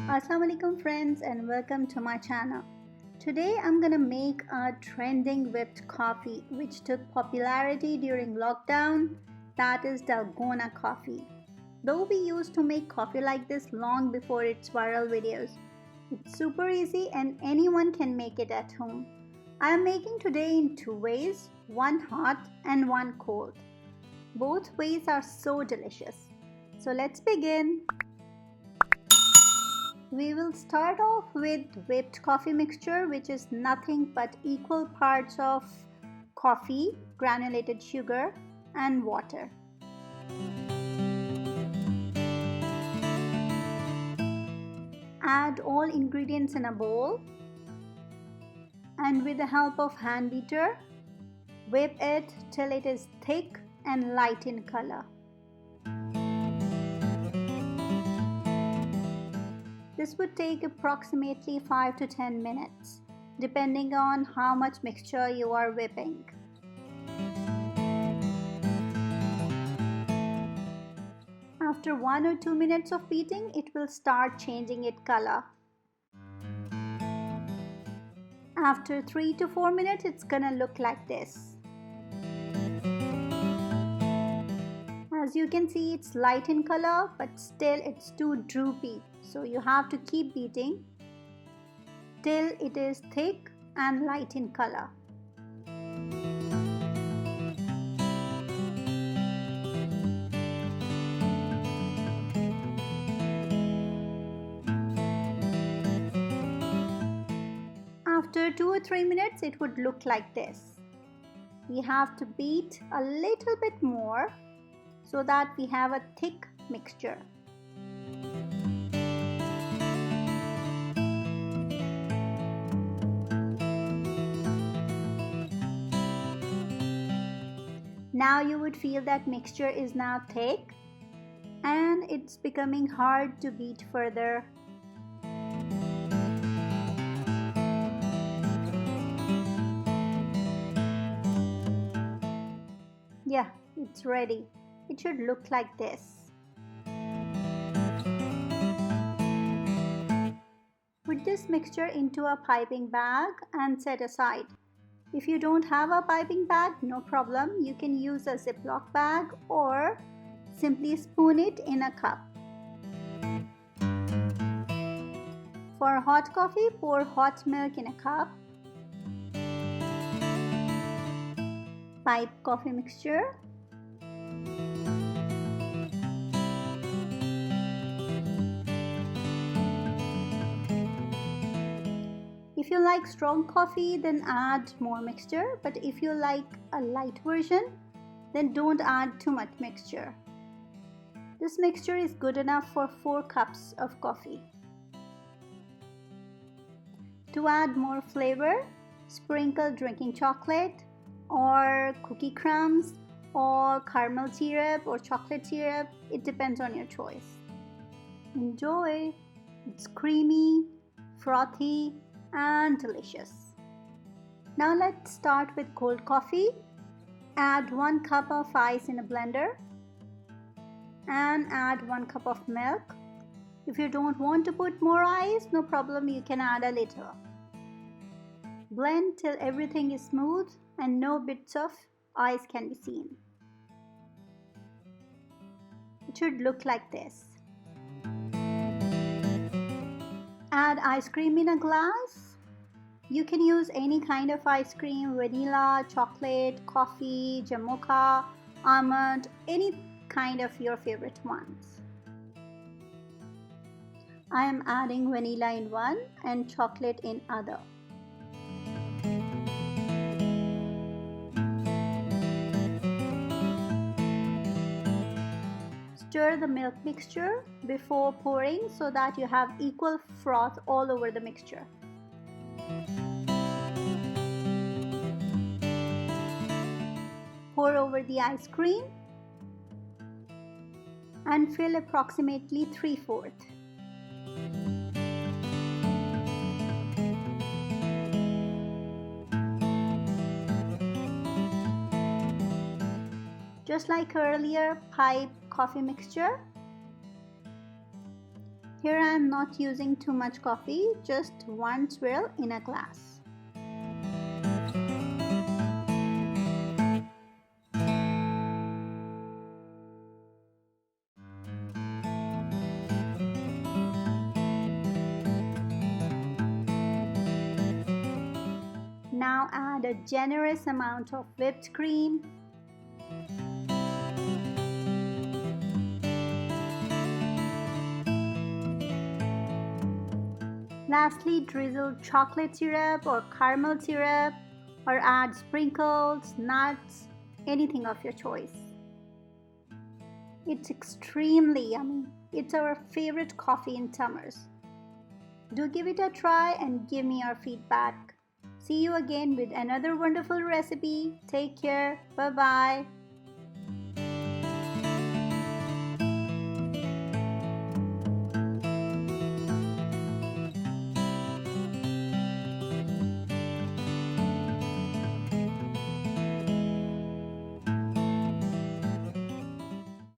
Assalamualaikum friends and welcome to my channel. Today I'm gonna make a trending whipped coffee which took popularity during lockdown, that is Dalgona Coffee. Though we used to make coffee like this long before its viral videos, it's super easy and anyone can make it at home. I am making today in two ways, one hot and one cold. Both ways are so delicious. So let's begin. We will start off with whipped coffee mixture, which is nothing but equal parts of coffee, granulated sugar and water. Add all ingredients in a bowl and with the help of hand beater, whip it till it is thick and light in color. This would take approximately 5 to 10 minutes, depending on how much mixture you are whipping. After 1 or 2 minutes of beating, it will start changing its color. After 3 to 4 minutes, it's gonna look like this. As you can see, it's light in color, but still it's too droopy. So you have to keep beating till it is thick and light in color. After 2 or 3 minutes, it would look like this. We have to beat a little bit more so that we have a thick mixture. Now you would feel that mixture is now thick and it's becoming hard to beat further. Yeah, it's ready. It should look like this. Put this mixture into a piping bag and set aside. If you don't have a piping bag, no problem. You can use a Ziploc bag or simply spoon it in a cup. For hot coffee, pour hot milk in a cup. Pipe coffee mixture. If you like strong coffee, then add more mixture, but if you like a light version, then don't add too much mixture. This mixture is good enough for 4 cups of coffee. To add more flavor, sprinkle drinking chocolate or cookie crumbs or caramel syrup or chocolate syrup. It depends on your choice. Enjoy! It's creamy, frothy, and delicious. Now let's start with cold coffee. Add 1 cup of ice in a blender and add 1 cup of milk. If you don't want to put more ice, no problem, you can add a little. Blend till everything is smooth and no bits of ice can be seen. It should look like this. Add ice cream in a glass. You can use any kind of ice cream, vanilla, chocolate, coffee, jamocha, almond, any kind of your favorite ones. I am adding vanilla in one and chocolate in other. Stir the milk mixture before pouring so that you have equal froth all over the mixture. Pour over the ice cream and fill approximately 3/4. Just like earlier pipe coffee mixture, Here I am not using too much coffee, just one swirl in a glass. Now add a generous amount of whipped cream. Lastly, drizzle chocolate syrup or caramel syrup, or add sprinkles, nuts, anything of your choice. It's extremely yummy. It's our favorite coffee in summers. Do give it a try and give me your feedback. See you again with another wonderful recipe. Take care. Bye-bye.